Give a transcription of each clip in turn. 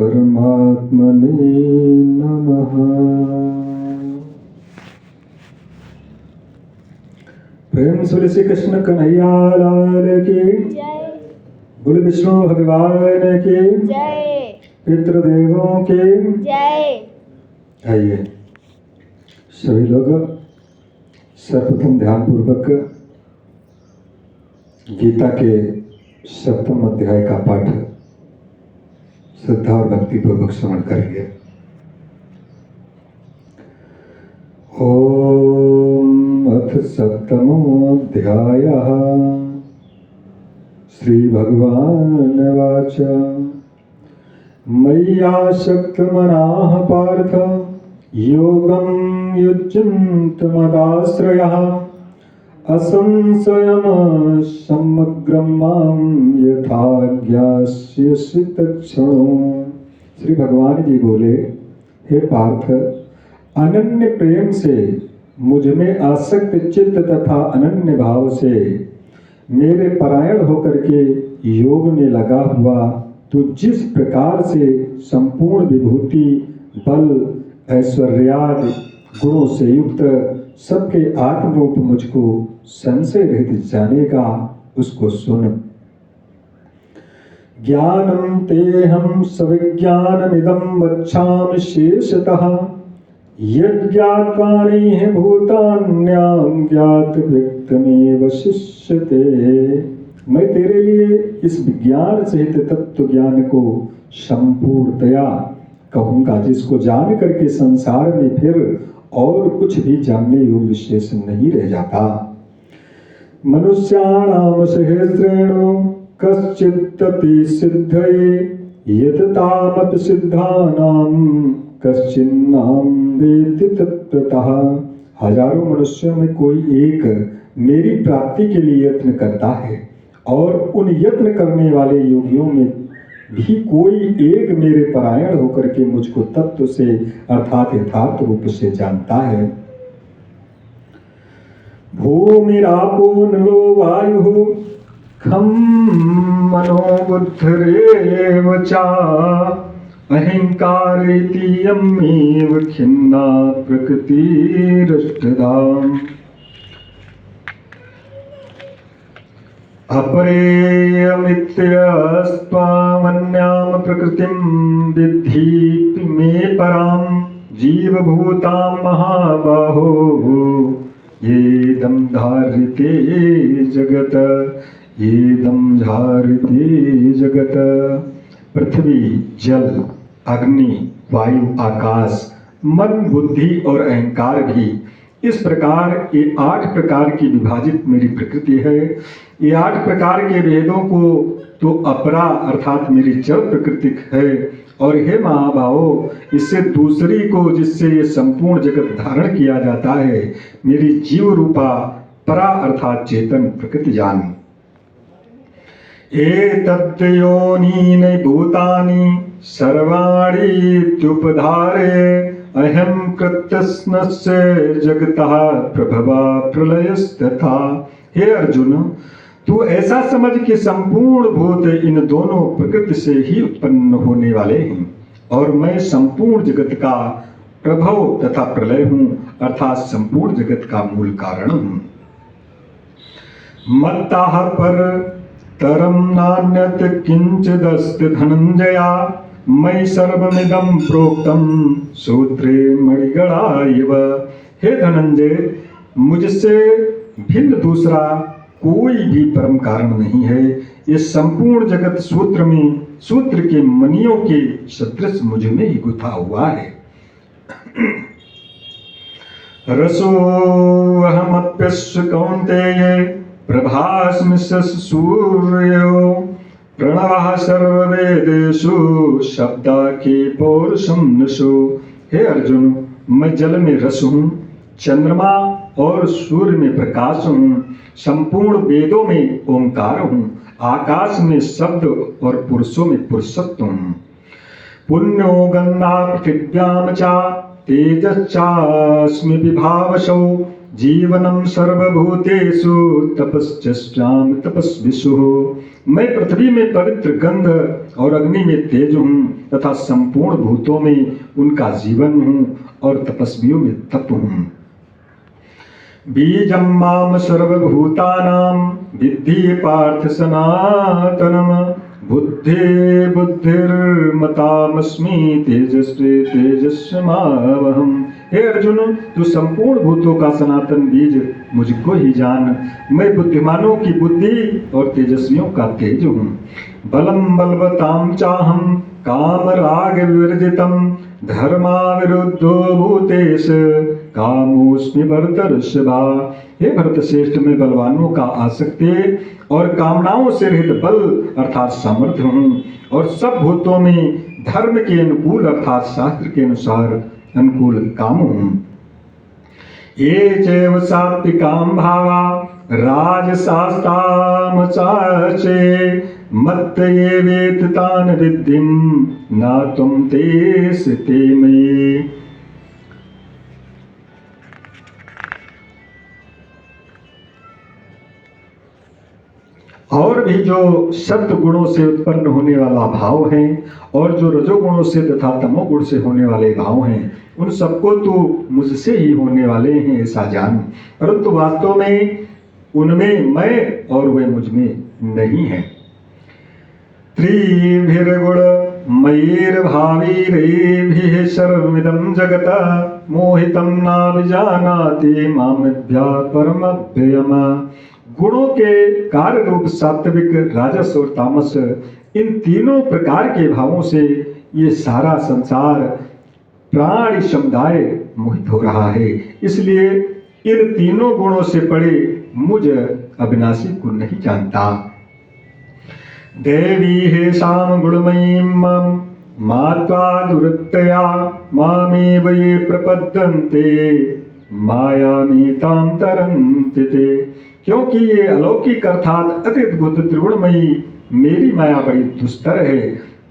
परमात्मने नमः। प्रेम से श्री कृष्ण कन्हैया लाल की जय। बोल विष्णु भगवान की जय। पितृदेवों की जय। आइए सभी लोग सर्वप्रथम ध्यान पूर्वक गीता के 7वें अध्याय का पाठ श्रद्धा और भक्ति पूर्वक श्रवण करेंगे। ओम अथ 7मोऽध्यायः। श्री भगवान वाच मय्यासक्तमनाः पार्थ योगं युज्यन्तमदाश्रयः असंशयम् समग्रं मां यथा ज्ञास्यसि तत्क्षणो। श्री भगवान जी बोले, हे पार्थ, अनन्य प्रेम से मुझ में आसक्त चित्त तथा अनन्य भाव से मेरे परायण होकर के योग में लगा हुआ तो जिस प्रकार से संपूर्ण विभूति बल ऐश्वर्यादि गुणों से युक्त सबके आत्मरूप मुझको संशय रहित जानेगा, उसको सुन। ज्ञानं तेहं सविज्ञानमिदं वक्ष्यामि शेषतः यज्ञात्वानेह भूतान्यां ज्ञात व्यक्तमेव शिष्यते। मैं तेरे लिए इस विज्ञान सहित तत्व ज्ञान को संपूर्णतया कहूँगा, जिसको जान करके संसार में फिर और कुछ भी जानने योग्य शेष नहीं रह जाता। मनुष्याणां सहस्रेणु कश्चिदपि सिद्धये यततामपि सिद्धानां कश्चिन्नां वेत्ति तत्त्वतः। हजारों मनुष्यों में कोई एक मेरी प्राप्ति के लिए यत्न करता है और उन यत्न करने वाले योगियों में भी कोई एक मेरे परायण होकर के मुझको तत्व से अर्थात यथार्थ रूप से जानता है। भूमिरापो नलो वायुः खं मनो बुद्धिरेव च अहंकार इति यमेव खिन्ना प्रकृतिरष्टधा। अपरेयमित्यस्त्वामन्यां प्रकृतिं विद्धि मे परां जीवभूतां महाबाहो येदं धार्यते जगत पृथ्वी जल अग्नि वायु आकाश मन बुद्धि और अहंकार भी इस प्रकार ये 8 प्रकार की विभाजित मेरी प्रकृति है। ये 8 प्रकार के भेदों को तो अपरा अर्थात मेरी जड़ प्रकृति है, और हे महाभावो, इससे दूसरी को जिससे ये संपूर्ण जगत धारण किया जाता है मेरी जीव रूपा परा अर्थात चेतन प्रकृति जान। एतद्योनीनि भूतानि सर्वाणीत्युपधारे अहं कृतस्नस्य जगतः प्रभवा प्रलयस्तथा। हे अर्जुन, तू ऐसा समझ कि संपूर्ण भूत इन दोनों प्रकृति से ही उत्पन्न होने वाले हैं और मैं संपूर्ण जगत का प्रभव तथा प्रलय हूँ अर्थात संपूर्ण जगत का मूल कारण हूँ। मत्तः पर तरम नान्यत किंचिदस्ति धनंजया मयि सर्वमिदं प्रोक्तम सूत्रे मणिगणा इव। हे धनंजय, मुझसे भिन्न दूसरा कोई भी परम कारण नहीं है। इस संपूर्ण जगत सूत्र के मणियों के सदृश मुझ में ही गुथा हुआ है। रसोऽहमप्यस्य कौन्तेय प्रभास्मि सूर्यो प्रणवः सर्ववेदेषु शब्दाके पौरुषं नशो। हे अर्जुन, मैं जल में रस हूँ, चंद्रमा और सूर्य में प्रकाश हूँ, संपूर्ण वेदों में ओंकार हूँ, आकाश में शब्द और पुरुषों में पुरुषत्व हूँ। पुण्यो गन्धा पृथिव्यां च तेजश्चास्मि विभावसौ जीवनम सर्वभूतेषु तपश्चस्याम तपस्विषु। मैं पृथ्वी में पवित्र गंध और अग्नि में तेज हूँ तथा संपूर्ण भूतों में उनका जीवन हूँ और तपस्वियों में तप हूँ। बीजम माम सर्वभूतानां विद्धि पार्थ सनातनम। बुद्धि बुद्धिर्मतामस्मि तेजस्वी तेजस्मावहम। हे अर्जुन, तू संपूर्ण भूतों का सनातन बीज मुझको ही जान। मैं बुद्धिमानों की बुद्धि और तेजस्वियों का तेज हूँ। बलम बलवताम चाहम काम राग विवर्जितम। धर्मा विरुद्धो भूतेश कामोस्मि भरतर्षभा। हे भरत श्रेष्ठ, मैं बलवानों का आसक्ति और कामनाओं से रहित बल अर्थात सामर्थ्य हूँ और सब भूतों में धर्म के अनुकूल अर्थात शास्त्र के अनुसार अनुकूल काम हूँ। ये चैव सात्विकाम भावा राजसास्ताम चाचे। मत्त ये वेत्तान विद्धिम ना तुम तेस ते में। और भी जो सत्व गुणों से उत्पन्न होने वाला भाव है और जो रजोगुणों से तथा तमोगुण से होने वाले भाव हैं, उन सबको तो मुझसे ही होने वाले हैं ऐसा जान, परंतु वास्तव में उनमें मैं और वे मुझ में नहीं है। त्रिभिर्गुण मयैर्भावीरेभिः सर्वमिदं जगत् मोहितं नाभिजानाति मामिभ्यः परमव्ययम्। गुणों के कार्य रूप सात्विक, राजस और तामस, इन तीनों प्रकार के भावों से ये सारा संसार प्राणी समुदाय मोहित हो रहा है। इसलिए इन तीनों गुणों से पड़े मुझ अविनाशी को नहीं जानता। देवी हे शाम गुणमयीं मात्वा दुरत्यया मामेव ये प्रपद्यन्ते मायामीतां तरन्ति ते। क्योंकि ये अलौकिक अर्थात अति अद्भुत त्रिगुणमयी मेरी माया बड़ी दुस्तर है,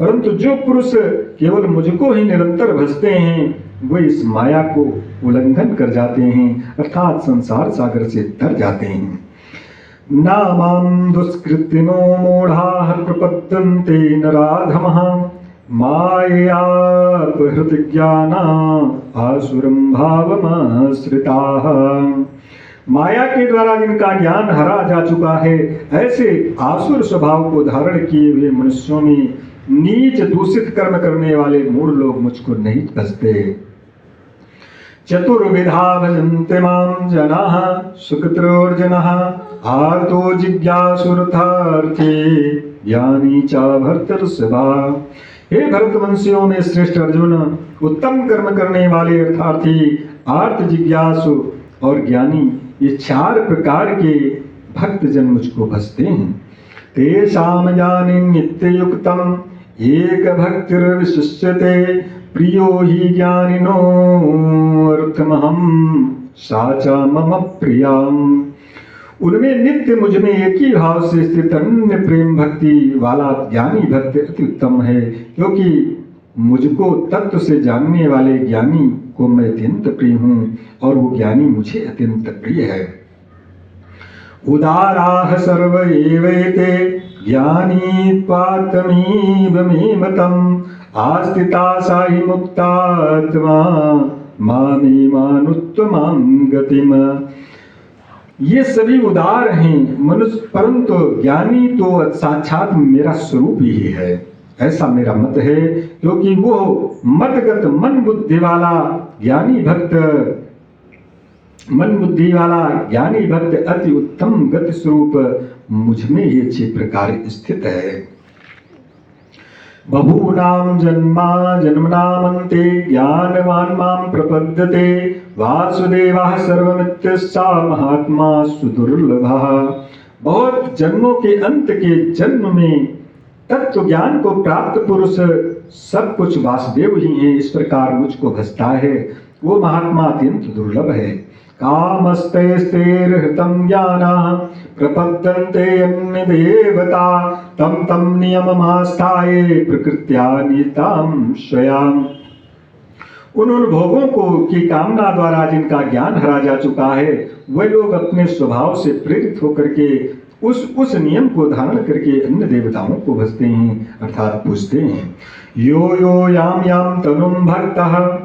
परंतु जो पुरुष केवल मुझको ही निरंतर भजते हैं वे इस माया को उल्लंघन कर जाते हैं अर्थात संसार सागर से तर जाते हैं। नामां दुष्कृतिनो मूढ़ाः प्रपद्यन्ते नराधमः माययापहृतज्ञाना आसुरं भावमाश्रिताः। माया के द्वारा जिनका ज्ञान हरा जा चुका है, ऐसे आसुर स्वभाव को धारण किए हुए मनुष्यों में नीच दूषित कर्म करने वाले मूढ़ लोग मुझको नहीं भजते। चतुर्विधा भजन्ते मां जनाः सुकृतोर्जनः आर्तो जिज्ञासुरथार्थी ज्ञानी च भर्तर्षभा। हे भरतवंशियों में श्रेष्ठ अर्जुन, उत्तम कर्म करने वाले अर्थार्थी, आर्त जिज्ञासु और ज्ञानी, ये चार प्रकार के भक्त जन मुझको भजते हैं। तेषां ज्ञाने नित्ययुक्तम् एक भक्तिर्विशिष्यते प्रियो हि ज्ञानिनो अर्थमहं सा च मम प्रियाम्। उनमें नित्य मुझ में एक ही भाव से स्थित अन्य प्रेम भक्ति वाला ज्ञानी भक्त अति उत्तम है, क्योंकि मुझको तत्व से जानने वाले ज्ञानी को मैं अत्यंत प्रिय हूँ और वो ज्ञानी मुझे अत्यंत प्रिय है। उदाराः सर्व एवैते ज्ञानी त्वात्मीव मे मतम् आस्थिता सा हि मुक्तात्मा मामेवानुत्तमां गतिम्। ये सभी उदार हैं मनुष्य, परंतु ज्ञानी तो साक्षात मेरा स्वरूप ही है, ऐसा मेरा मत है, क्योंकि वो मतगत मन बुद्धि वाला ज्ञानी भक्त अति उत्तम गति स्वरूप मुझ में ये अच्छे प्रकार स्थित है। बभूनां जन्मनामन्ते ज्ञानवान् मां प्रपद्यते वासुदेवः सर्वमित्यस्सा महात्मा सुदुर्लभः। बहुत जन्मों के अंत के जन्म में तत्व ज्ञान को प्राप्त पुरुष सब कुछ वासुदेव ही है, इस प्रकार मुझको भजता है, वो महात्मा अत्यंत दुर्लभ है। कामस्तैस्तैर्हृतं ज्ञानः प्रपद्यन्ते अन्य देवता तं तं नियममास्थाये प्रकृत्या नीतां स्वयाम्। उन भोगों को की कामना द्वारा जिनका ज्ञान हरा जा चुका है, वे लोग अपने स्वभाव से प्रेरित होकर के उस नियम को धारण करके अन्य देवताओं को भजते हैं, अर्थात पूजते हैं। यो यो याम याम तनुम भक्तः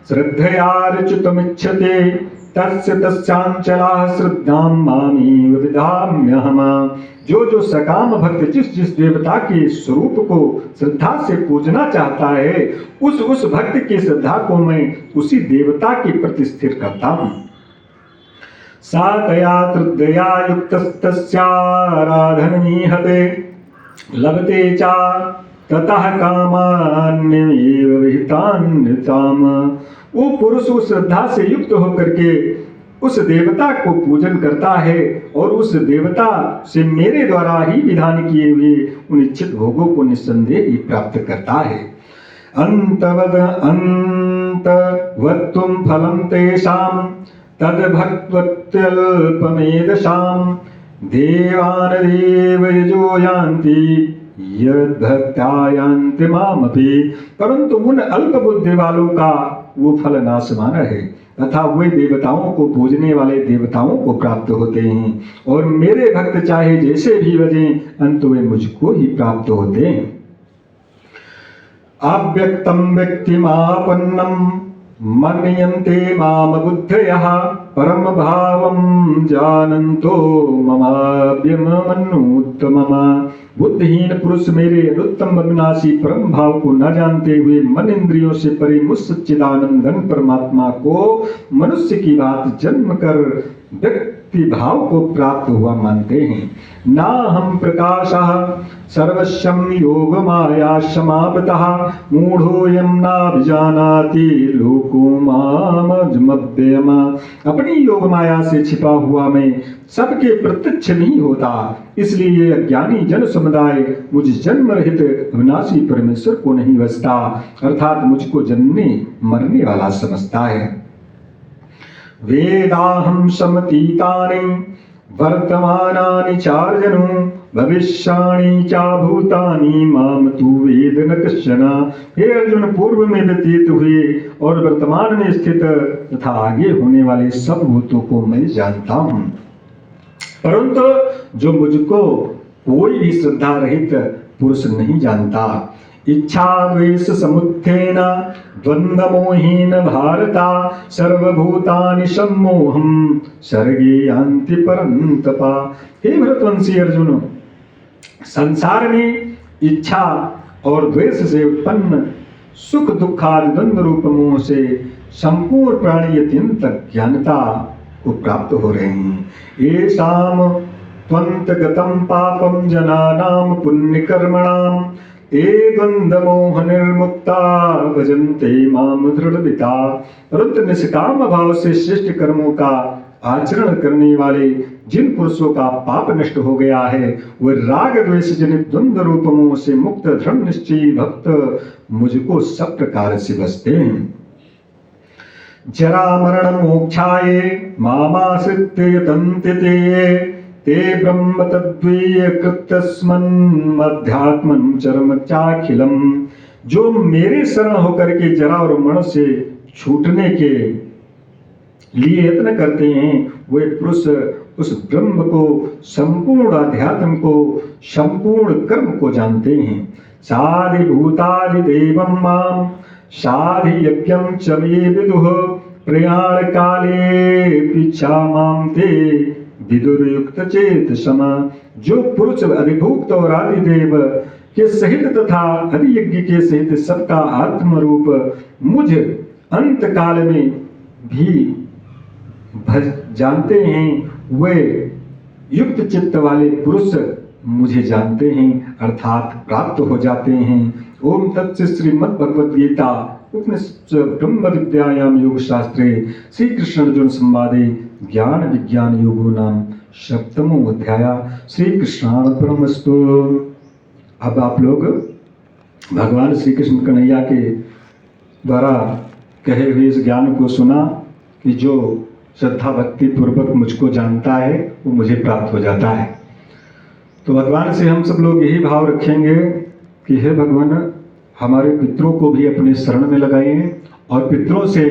श्रद्धयार्चितुमिच्छते तस्य तस्यांचलाः श्रद्धां मामेव विधाम्यहम्। जो सकाम भक्त जिस देवता के स्वरूप को श्रद्धा से पूजना चाहता है, उस भक्त की श्रद्धा को मैं उसी देवता के प्रति स्थिर करता हूँ। सा तया तृदया युक्तस्तस्याराधनीहते लभते चा ततः कामान्यमेव विहितान्यताम्। वो पुरुष उस श्रद्धा से युक्त होकर के उस देवता को पूजन करता है और उस देवता से मेरे द्वारा ही विधान किए हुए उन इच्छित भोगों को निस्संदेह ही प्राप्त करता है। अंतवत्तुम फलम तेषां तद्भक्त्वत्यल्पमेधसां देवान् देवयजो यान्ति यद्भक्त्या यान्ति मामपि। परंतु उन अल्प बुद्धि वालों का वो फल नासमान है, तथा वे देवताओं को पूजने वाले देवताओं को प्राप्त होते हैं, और मेरे भक्त चाहे जैसे भी बजें अंत वे मुझको ही प्राप्त होते हैं। अव्यक्तम व्यक्तिमापन्नम मन्यन्ते माम बुद्धयः परम भावम जानन्तो ममाभ्यमन्युत्तमम्। बुद्धिहीन पुरुष मेरे अनुत्तम अविनाशी परम भाव को न जानते हुए मन इंद्रियों से परे मुझ सच्चिदानंद घन परमात्मा को मनुष्य की बात जन्म कर व्यक्ति भाव को प्राप्त हुआ मानते हैं। ना हम प्रकाशः सर्वस्यं योग माया समावतः मूढ़ोऽयं नाभिजानाति लोको मामजमव्ययम्। अपनी योग माया से छिपा हुआ मैं सबके प्रत्यक्ष नहीं होता, इसलिए ये अज्ञानी जन समुदाय मुझ जन्म रहित अविनाशी परमेश्वर को नहीं बसता, अर्थात मुझको जन्मने मरने वाला समझता है। वेदाहं समतीतानि वर्तमानानि चार्जुन भविष्याणि च भूतानि माम तु वेद न कश्चन। हे अर्जुन, पूर्व में व्यतीत हुए और वर्तमान में स्थित तथा आगे होने वाले सब भूतों को मैं जानता हूँ, परंतु जो मुझको कोई भी श्रद्धा रहित पुरुष नहीं जानता। इच्छा द्वेष समुत्थेन द्वंद्व मोहेन भारता सर्वभूतानि सम्मोहं सर्गे यान्ति परन्तपा। हे भरतवंशी अर्जुन, संसार में इच्छा और द्वेष से उत्पन्न सुख दुखादि द्वंद्व रूप मोह से संपूर्ण प्राणी अत्यंत ज्ञानता को प्राप्त हो रहे हैं। येषां त्वन्तगतं पापं जनानां पुण्यकर्मणां ते द्वंद्वमोह निर्मुक्ता भजन्ते माम दृढ़विता। परंतु निष्काम भाव से श्रेष्ठ कर्मों का आचरण करने वाले जिन पुरुषों का पाप नष्ट हो गया है, वे राग द्वेष जनित द्वंद्व रूप मोह से मुक्त दृढ़ निश्चयी भक्त मुझको सब प्रकार से बसते हैं। जरा मरण मोक्षाये मामाश्रित्य यतन्ति ते ब्रह्म तद्वीय कृत्यस्मन्मध्यात्मं चरम चाखिलम। जो मेरे शरण होकर के जरा और मरण से छूटने के लिए यत्न करते हैं, वे पुरुष उस ब्रह्म को, संपूर्ण अध्यात्म को, संपूर्ण कर्म को जानते हैं। साधि भूतादि देवं माम साधि यज्ञं च मे विदुः प्रयाण काले पिछा माम ते विदुर्युक्त चेत समा। जो पुरुष अधिभूक्त और आदि देव के सहित तथा आदि यज्ञ के सहित सबका आत्म रूप मुझ अंत काल में भी जानते हैं, वे युक्त चित्त वाले पुरुष मुझे जानते हैं, अर्थात प्राप्त हो जाते हैं। ओम तत्सत। श्रीमद् भगवद गीता उपनिषद ब्रह्म विद्यायाम योग शास्त्रे श्री कृष्ण अर्जुन संवादे ज्ञान विज्ञान योगो नाम सप्तमो अध्याय। श्री कृष्णार्पणमस्तु। अब आप लोग भगवान श्री कृष्ण कन्हैया के द्वारा कहे हुए इस ज्ञान को सुना कि जो श्रद्धा भक्ति पूर्वक मुझको जानता है वो मुझे प्राप्त हो जाता है। तो भगवान से हम सब लोग यही भाव रखेंगे कि हे भगवान, हमारे पितरों को भी अपने शरण में लगाइए और पितरों से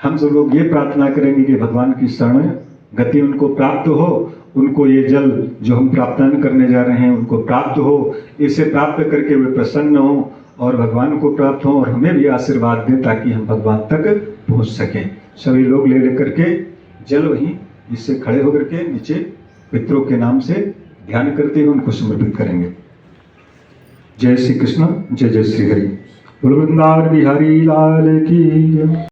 हम सब लोग ये प्रार्थना करेंगे कि भगवान की शरण गति उनको प्राप्त हो, उनको ये जल जो हम प्राप्तन करने जा रहे हैं उनको प्राप्त हो, इसे प्राप्त करके वे प्रसन्न हो और भगवान को प्राप्त हो और हमें भी आशीर्वाद दें ताकि हम भगवान तक पहुंच सकें। सभी लोग ले लेकर के जल वहीं इससे खड़े होकर के नीचे पितरों के नाम से ध्यान करते हुए उनको समर्पित करेंगे। जय श्री कृष्ण, जय जय श्री हरि। बोल वृंदावन बिहारी लाल की जय।